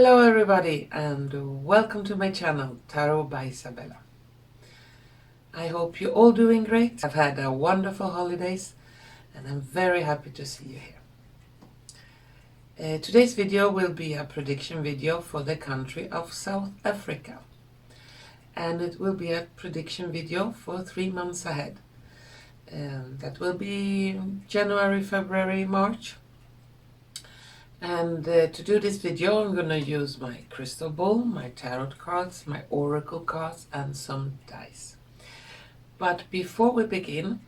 Hello everybody and welcome to my channel, Tarot by Izabela. I hope you're all doing great. I've had a wonderful holidays and I'm very happy to see you here. Today's video will be a prediction video for the country of South Africa. And it will be a prediction video for 3 months ahead. That will be January, February, March. And to do this video, I'm going to use my crystal ball, my tarot cards, my oracle cards, and some dice. But before we begin,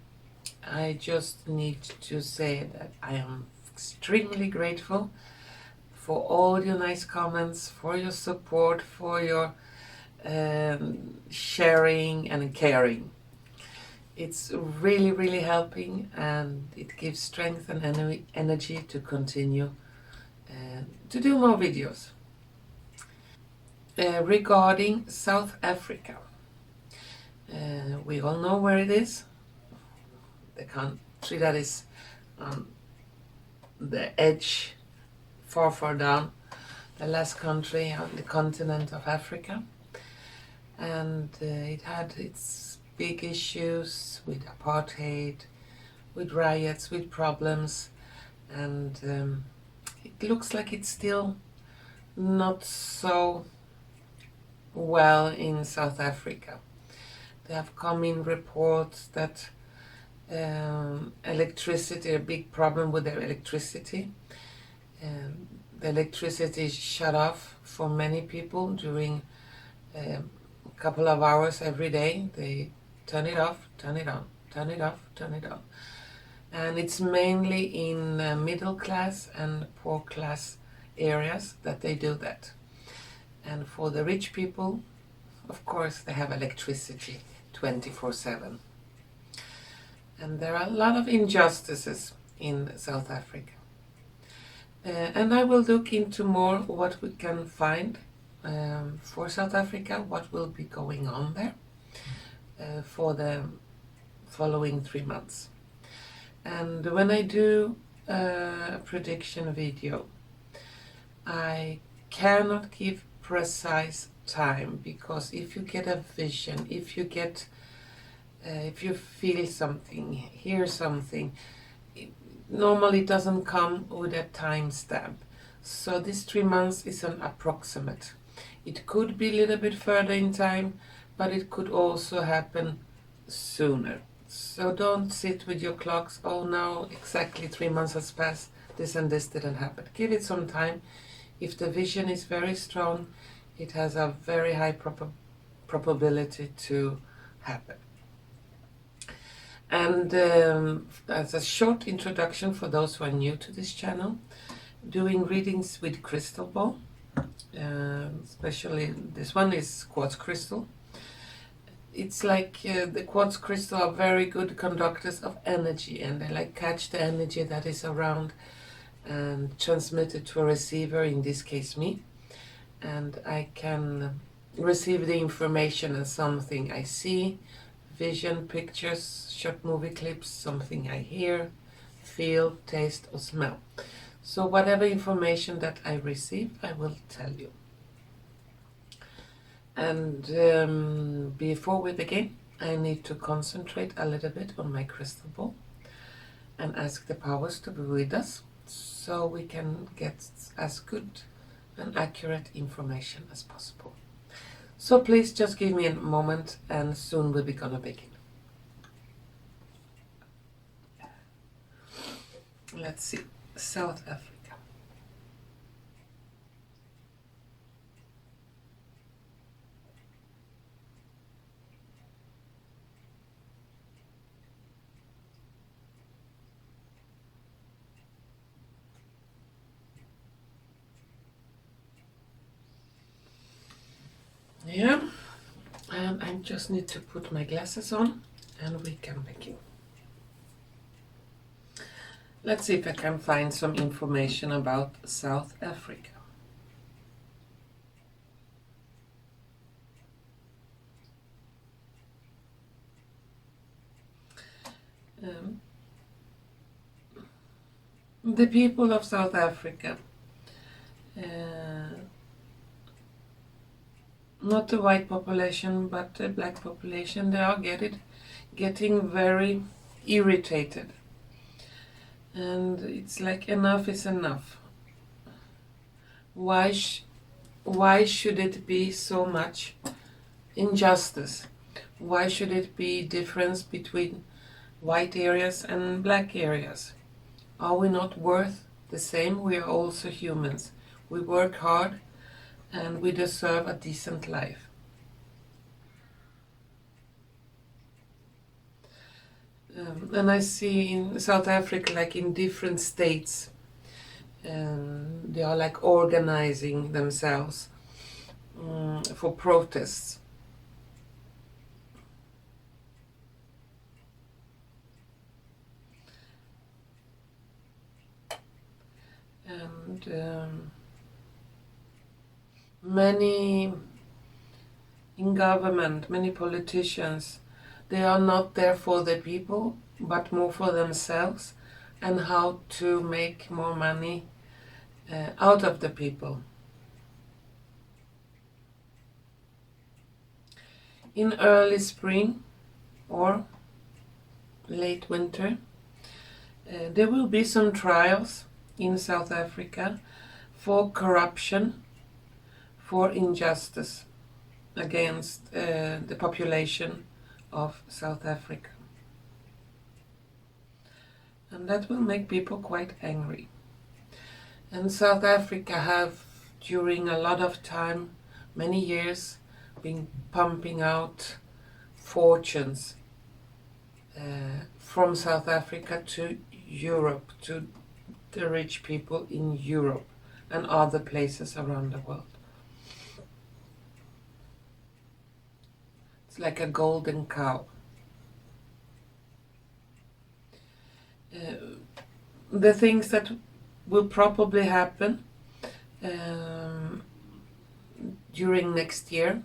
I just need to say that I am extremely grateful for all your nice comments, for your support, for your sharing and caring. It's really helping, and it gives strength and energy to continue to do more videos. Regarding South Africa, we all know where it is, the country that is on the edge, far down, the last country on the continent of Africa, and it had its big issues with apartheid, with riots, with problems, and it looks like it's still not so well in South Africa. There have come in reports that electricity, a big problem with their electricity. The electricity is shut off for many people during a couple of hours every day. They turn it off, turn it on, turn it off, turn it on. And it's mainly in middle class and poor class areas that they do that. And for the rich people, of course, they have electricity 24/7. And there are a lot of injustices in South Africa. And I will look into more what we can find for South Africa, what will be going on there for the following 3 months. And when I do a prediction video, I cannot give precise time, because if you get a vision, if you feel something, hear something, it normally doesn't come with a time stamp. So this 3 months is an approximate. It could be a little bit further in time, but it could also happen sooner. So don't sit with your clocks, oh now exactly 3 months has passed, this and this didn't happen. Give it some time. If the vision is very strong, it has a very high probability to happen. And as a short introduction for those who are new to this channel, doing readings with crystal ball, especially this one is quartz crystal. It's like the quartz crystal are very good conductors of energy, and they like catch the energy that is around and transmit it to a receiver, in this case me, and I can receive the information as something I see, vision, pictures, short movie clips, something I hear, feel, taste or smell. So whatever information that I receive, I will tell you. And before we begin, I need to concentrate a little bit on my crystal ball and ask the powers to be with us, so we can get as good and accurate information as possible. So please just give me a moment, and soon we'll be gonna begin. Let's see, South Africa. Yeah, and I just need to put my glasses on and we can begin. Let's see if I can find some information about South Africa. The people of South Africa not the white population, but the black population, they are getting very irritated. And it's like, enough is enough. Why should it be so much injustice? Why should it be difference between white areas and black areas? Are we not worth the same? We are also humans. We work hard and we deserve a decent life. And I see in South Africa, like in different states, they are like organizing themselves for protests. And many in government, many politicians, they are not there for the people, but more for themselves and how to make more money out of the people. In early spring or late winter, there will be some trials in South Africa for corruption, for injustice against the population of South Africa. And that will make people quite angry. And South Africa have, during a lot of time, many years, been pumping out fortunes from South Africa to Europe, to the rich people in Europe and other places around the world. It's like a golden cow. The things that will probably happen during next year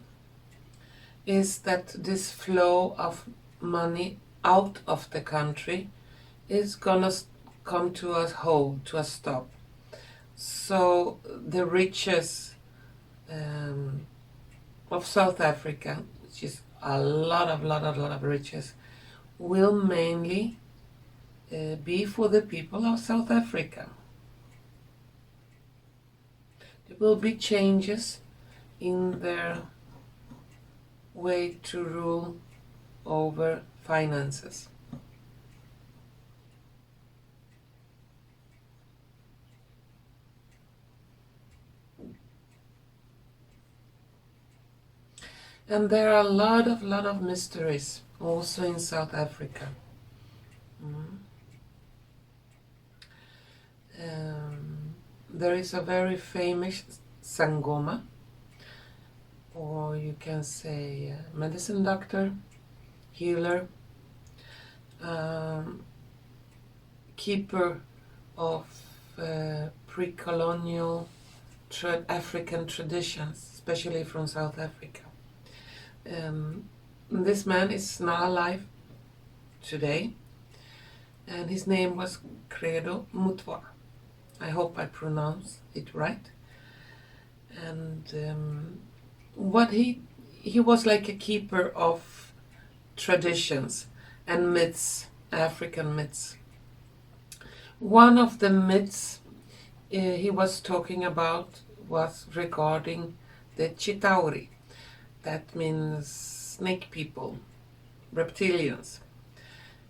is that this flow of money out of the country is gonna come to a halt, to a stop. So the riches of South Africa, which is a lot of riches, will mainly be for the people of South Africa. There will be changes in their way to rule over finances. And there are a lot of mysteries also in South Africa. There is a very famous Sangoma, or you can say medicine doctor, healer, keeper of pre-colonial African traditions, especially from South Africa. This man is not alive today, and his name was Credo Mutwa. I hope I pronounce it right. And what he was like a keeper of traditions and myths, African myths. One of the myths he was talking about was regarding the Chitauri. That means snake people, reptilians.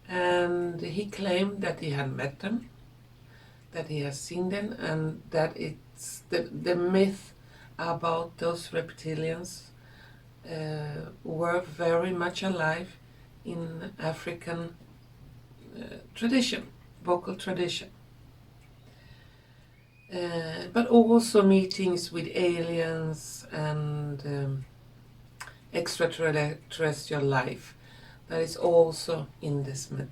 And he claimed that he had met them, that he has seen them, and that it's the myth about those reptilians were very much alive in African tradition, vocal tradition. But also meetings with aliens and extraterrestrial life that is also in this myth.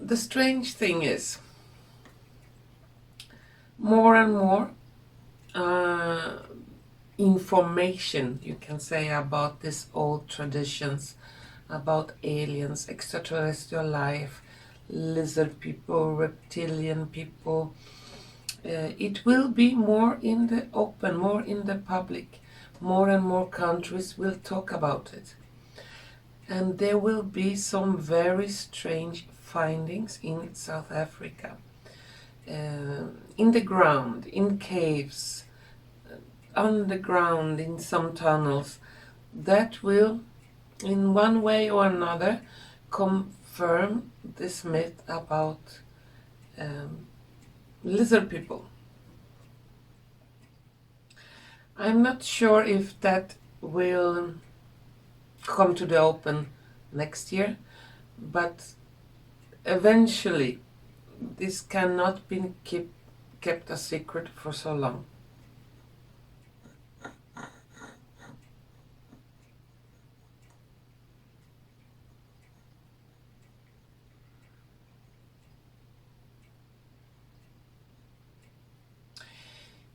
The strange thing is, more and more information, you can say, about these old traditions, about aliens, extraterrestrial life, lizard people, reptilian people. It will be more in the open, more in the public, more and more countries will talk about it. And there will be some very strange findings in South Africa. In the ground, in caves, underground, in some tunnels, that will, in one way or another, confirm this myth about lizard people. I'm not sure if that will come to the open next year, but eventually this cannot be kept a secret for so long.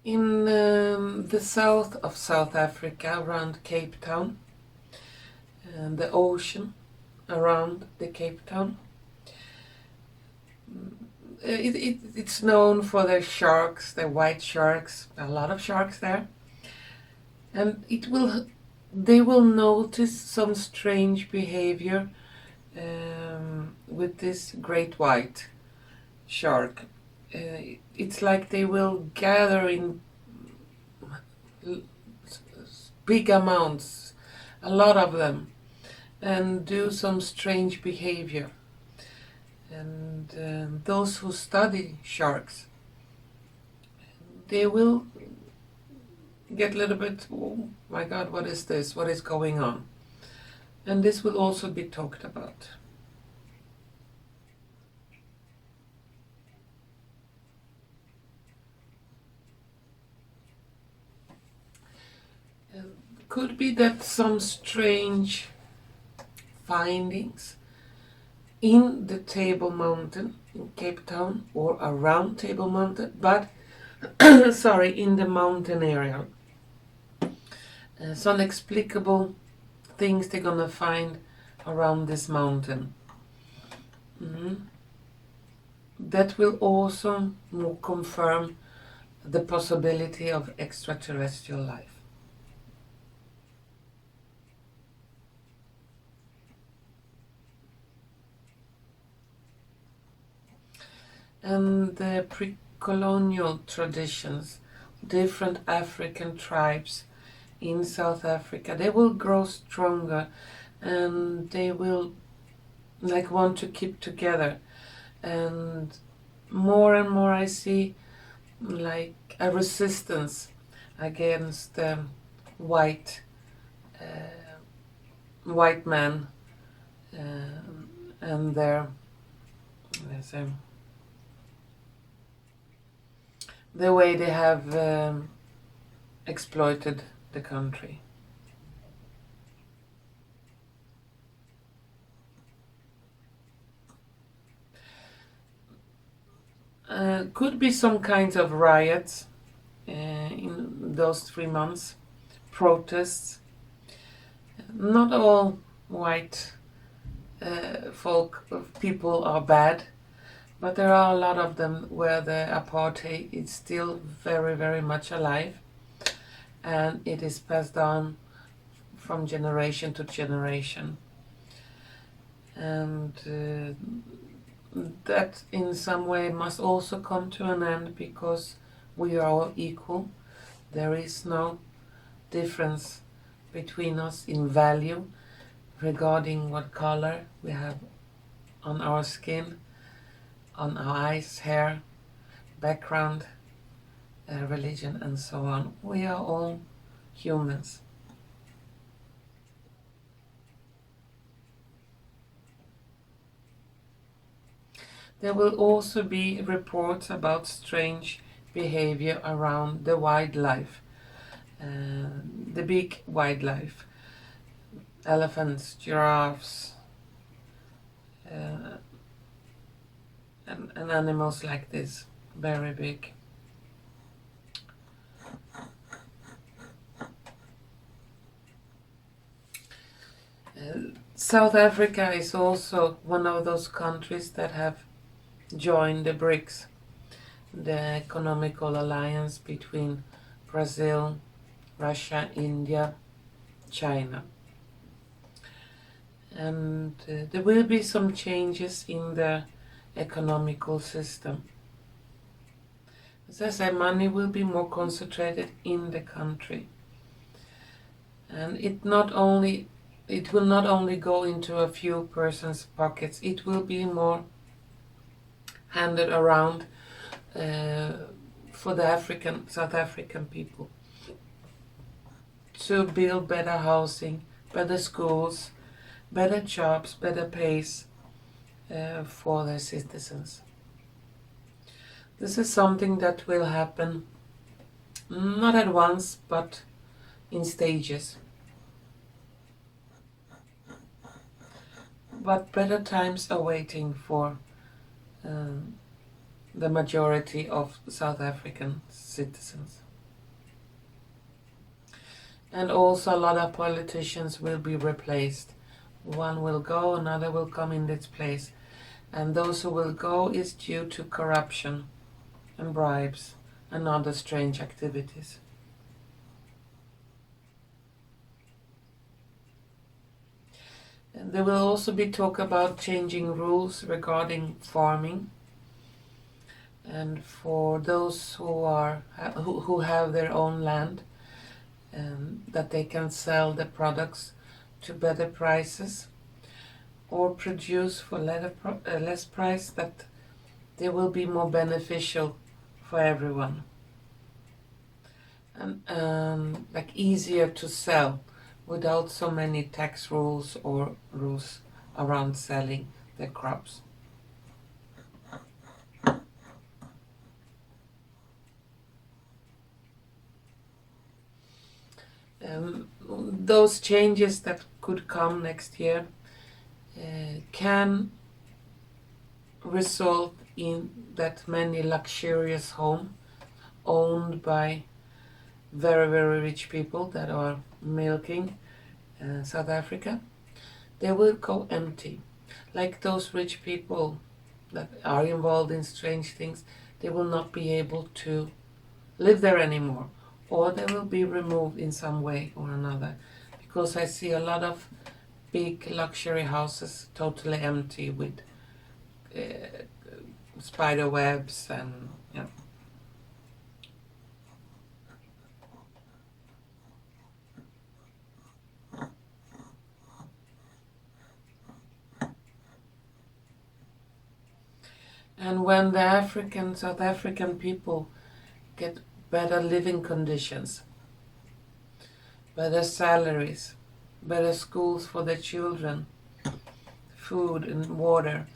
In the south of South Africa, around Cape Town, and the ocean around the Cape Town, it's known for their sharks, the white sharks, a lot of sharks there, and they will notice some strange behavior with this great white shark. It's like they will gather in big amounts, a lot of them, and do some strange behavior. And those who study sharks, they will get a little bit, oh my God, what is this? What is going on? And this will also be talked about. Could be that some strange findings in the Table Mountain in Cape Town or around Table Mountain, but sorry, in the mountain area. Some inexplicable things they're gonna find around this mountain. That will also confirm the possibility of extraterrestrial life. And the pre-colonial traditions, different African tribes in South Africa, they will grow stronger and they will want to keep together. And more I see like a resistance against the white man and their the way they have exploited the country. Could be some kinds of riots in those 3 months, protests. Not all white people are bad, but there are a lot of them where the apartheid is still very much alive, and it is passed on from generation to generation. And that in some way must also come to an end, because we are all equal. There is no difference between us in value regarding what color we have on our skin, on our eyes, hair, background, religion, and so on. We are all humans. There will also be reports about strange behavior around the wildlife, the big wildlife, elephants, giraffes, and animals like this, very big. South Africa is also one of those countries that have joined the BRICS, the economical alliance between Brazil, Russia, India, China. And there will be some changes in the economical system. As I say, money will be more concentrated in the country. And it will not only go into a few persons' pockets, it will be more handed around for the South African people to build better housing, better schools, better jobs, better pays for their citizens. This is something that will happen not at once, but in stages. But better times are waiting for the majority of South African citizens. And also a lot of politicians will be replaced. One will go, another will come in its place. And those who will go is due to corruption and bribes and other strange activities. And there will also be talk about changing rules regarding farming. And for those who have their own land, that they can sell the products to better prices or produce for less price, that they will be more beneficial for everyone and like easier to sell without so many tax rules or rules around selling their crops. Those changes that could come next year can result in that many luxurious homes owned by very, very rich people that are milking South Africa, they will go empty. Like those rich people that are involved in strange things, they will not be able to live there anymore, or they will be removed in some way or another, because I see a lot of big luxury houses totally empty with spider webs and And when the South African people get better living conditions, better salaries, better schools for their children, food and water,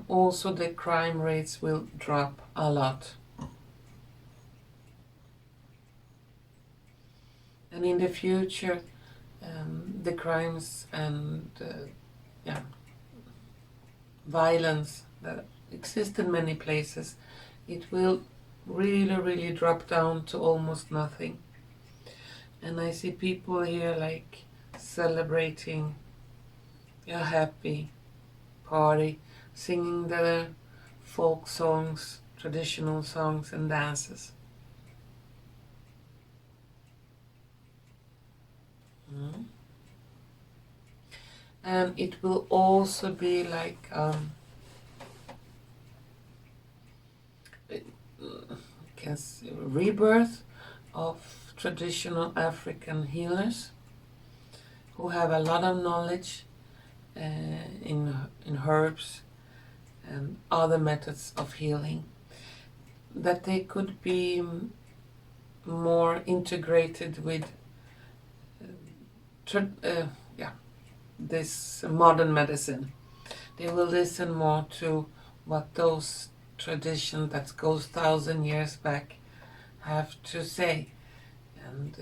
also the crime rates will drop a lot. And in the future, the crimes and violence that exist in many places, it will really, really drop down to almost nothing. And I see people here like celebrating a happy party, singing their folk songs, traditional songs and dances. And it will also be like rebirth of traditional African healers who have a lot of knowledge in herbs and other methods of healing, that they could be more integrated with this modern medicine. They will listen more to what those traditions that goes 1,000 years back have to say, and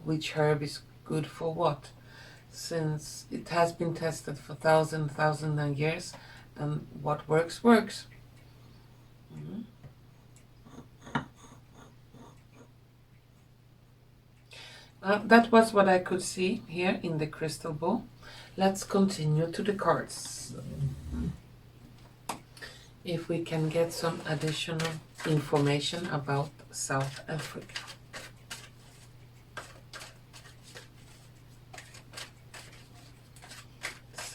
which herb is good for what, since it has been tested for thousand years, and what works. That was what I could see here in the crystal ball. Let's continue to the cards. If we can get some additional information about South Africa.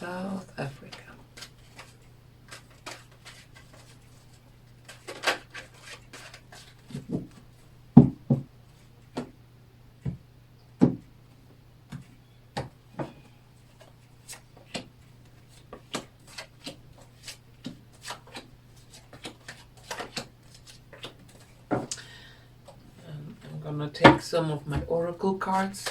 South Africa. I'm gonna take some of my oracle cards.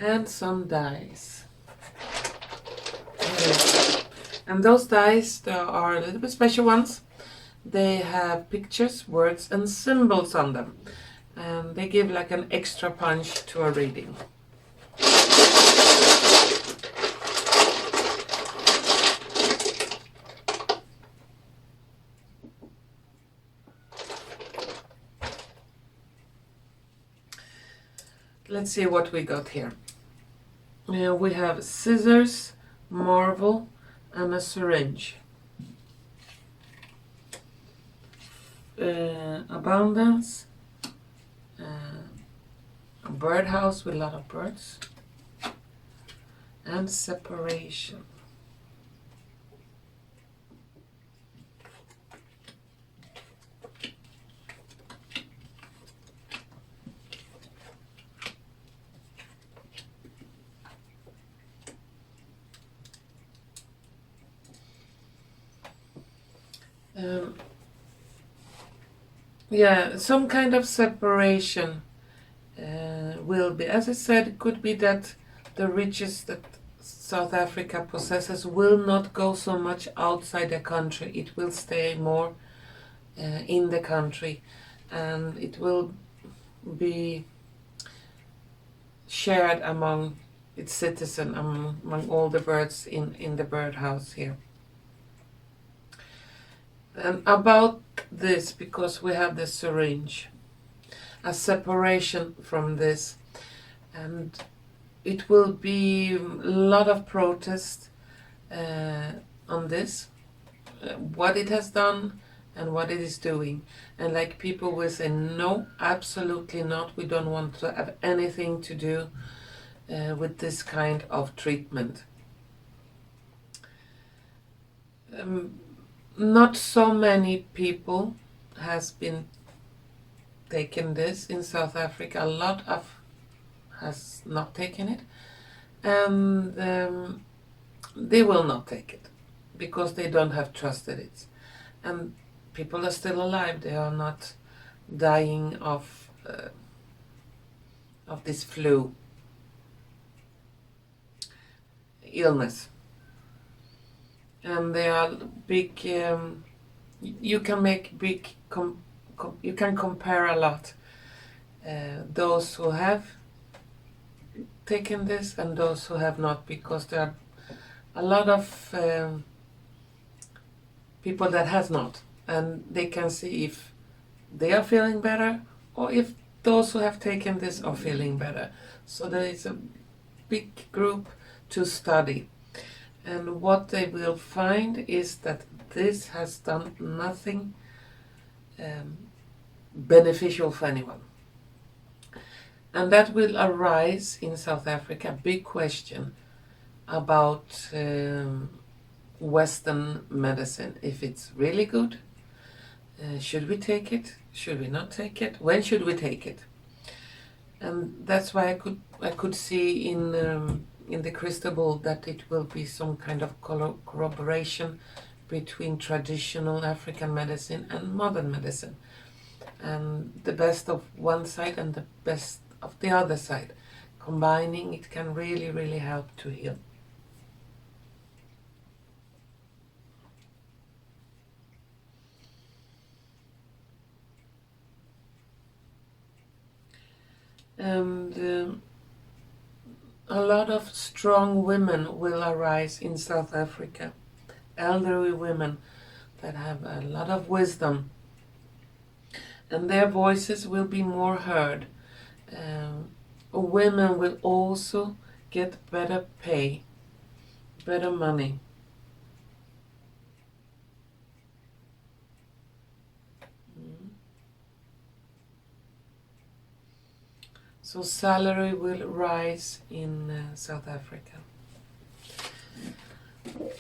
And some dice. And those dice, there are a little bit special ones. They have pictures, words and symbols on them. And they give like an extra punch to a reading. Let's see what we got here. We have scissors, marble, and a syringe. Abundance, a birdhouse with a lot of birds, and separation. Yeah, some kind of separation will be. As I said, it could be that the riches that South Africa possesses will not go so much outside the country. It will stay more in the country, and it will be shared among its citizens, among all the birds in the birdhouse here. And about this, because we have the syringe, a separation from this, and it will be a lot of protest on this, what it has done and what it is doing. And like people will say, no, absolutely not, we don't want to have anything to do with this kind of treatment. Not so many people has been taken this in South Africa. A lot of has not taken it, and they will not take it because they don't have trusted it. And people are still alive. They are not dying of this flu illness. And they are big. You can make big. You can compare a lot. Those who have taken this and those who have not, because there are a lot of people that has not, and they can see if they are feeling better or if those who have taken this are feeling better. So there is a big group to study. And what they will find is that this has done nothing beneficial for anyone. And that will arise in South Africa, a big question about Western medicine. If it's really good, should we take it? Should we not take it? When should we take it? And that's why I could see in the crystal ball that it will be some kind of corroboration between traditional African medicine and modern medicine, and the best of one side and the best of the other side. Combining it can really, really help to heal. And a lot of strong women will arise in South Africa, elderly women that have a lot of wisdom, and their voices will be more heard. Women will also get better pay, better money. So salary will rise in South Africa.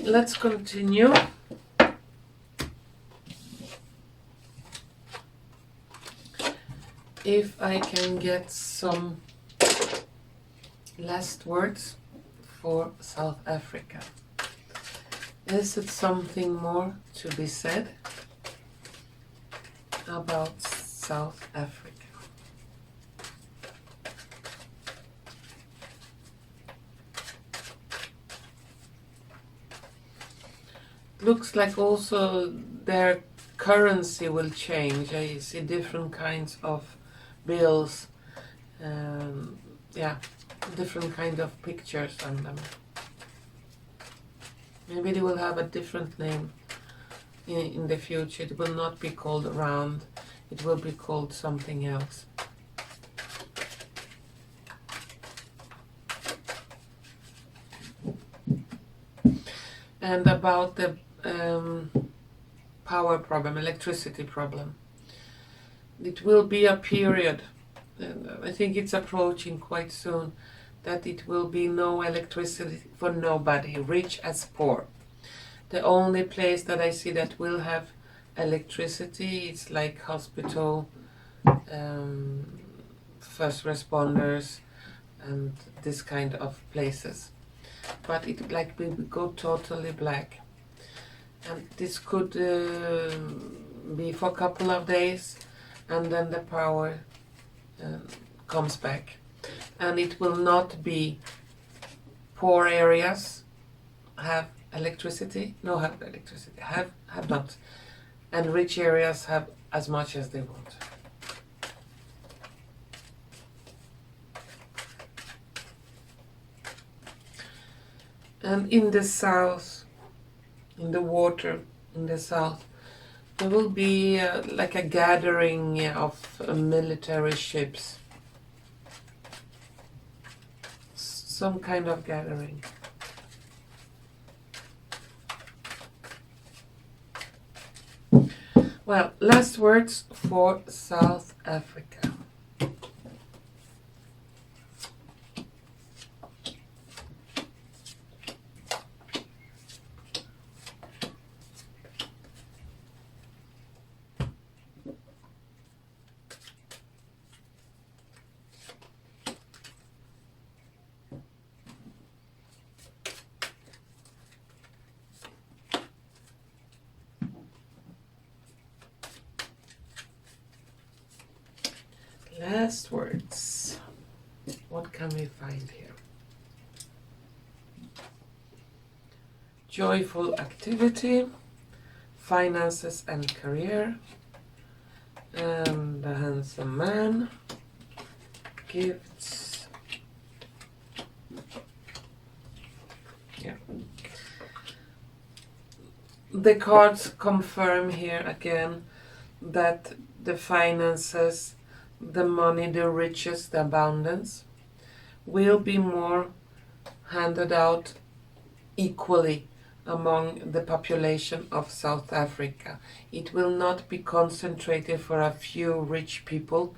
Let's continue. If I can get some last words for South Africa. Is it something more to be said about South Africa? Looks like also their currency will change. I see different kinds of bills, yeah, different kind of pictures on them. Maybe they will have a different name in the future. It will not be called round, it will be called something else. And about the power problem, electricity problem. It will be a period, and I think it's approaching quite soon, that it will be no electricity for nobody, rich as poor. The only place that I see that will have electricity is like hospital, first responders, and this kind of places. But it like will go totally black. And this could be for a couple of days, and then the power comes back. And it will not be poor areas have electricity, have not. And rich areas have as much as they want. And in the south, in the water in the south, there will be like a gathering of military ships. Some kind of gathering. Well, last words for South Africa. Last words. What can we find here? Joyful activity, finances and career, and a handsome man, gifts. Yeah. The cards confirm here again that the finances, the money, the riches, the abundance will be more handed out equally among the population of South Africa. It will not be concentrated for a few rich people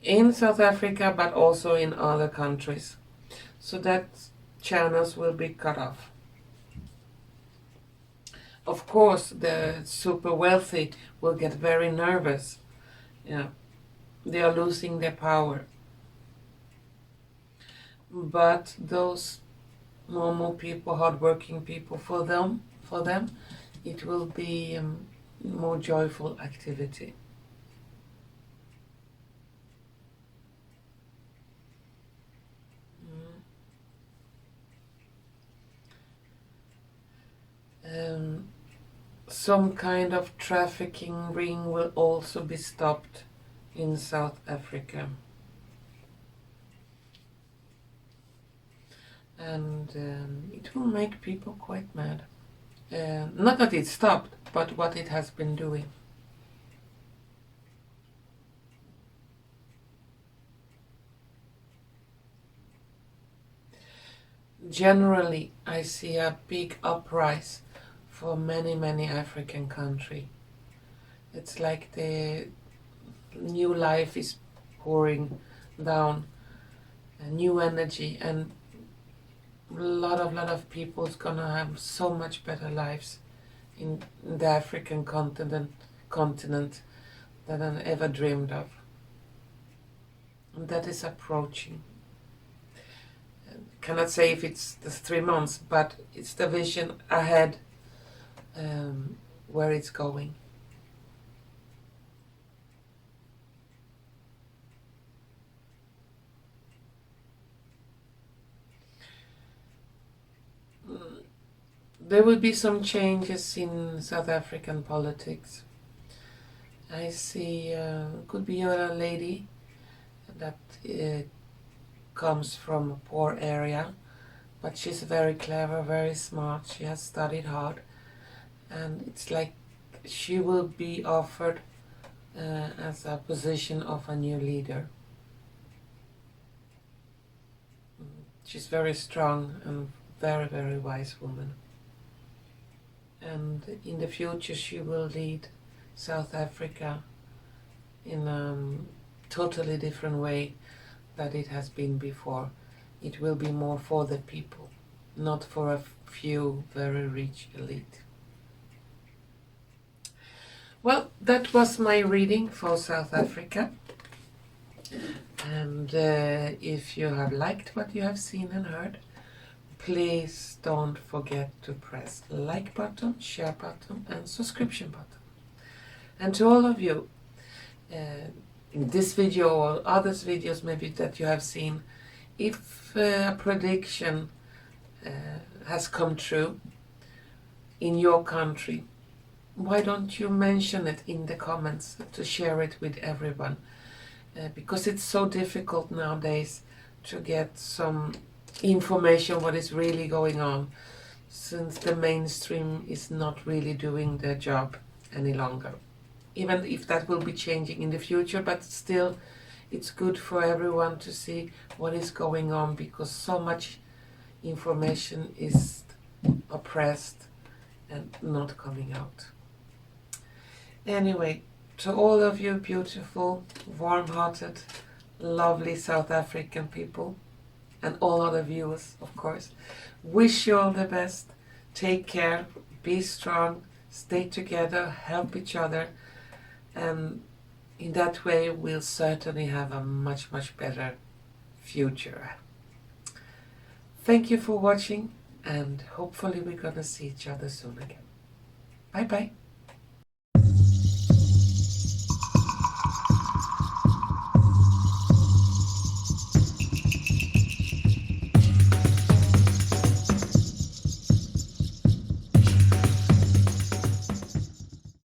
in South Africa, but also in other countries. So that channels will be cut off. Of course, the super wealthy will get very nervous. Yeah. They are losing their power. But those normal people, hardworking people, for them, it will be more joyful activity. Some kind of trafficking ring will also be stopped in South Africa. And it will make people quite mad. Not that it stopped, but what it has been doing. generally I see a big uprise for many African countries. It's like the new life is pouring down, a new energy, and a lot of people is gonna have so much better lives in the African continent than I ever dreamed of. And that is approaching. I cannot say if it's the 3 months, but it's the vision ahead, where it's going. There will be some changes in South African politics. I see could be a lady that comes from a poor area, but she's very clever, very smart. She has studied hard, and it's like she will be offered as a position of a new leader. She's very strong and very wise woman. And in the future she will lead South Africa in a totally different way that it has been before. It will be more for the people, not for a few very rich elite. Well, that was my reading for South Africa. And if you have liked what you have seen and heard, please don't forget to press like button, share button, and subscription button. And to all of you, in this video or other videos maybe that you have seen, if a prediction has come true in your country, why don't you mention it in the comments to share it with everyone? Because it's so difficult nowadays to get some information what is really going on, since the mainstream is not really doing their job any longer. Even if that will be changing in the future, but still it's good for everyone to see what is going on, because so much information is oppressed and not coming out. Anyway, to all of you beautiful, warm-hearted, lovely South African people, and all other viewers, of course, wish you all the best. Take care, be strong, stay together, help each other, and in that way we'll certainly have a much better future. Thank you for watching, and hopefully we're gonna see each other soon again. Bye bye.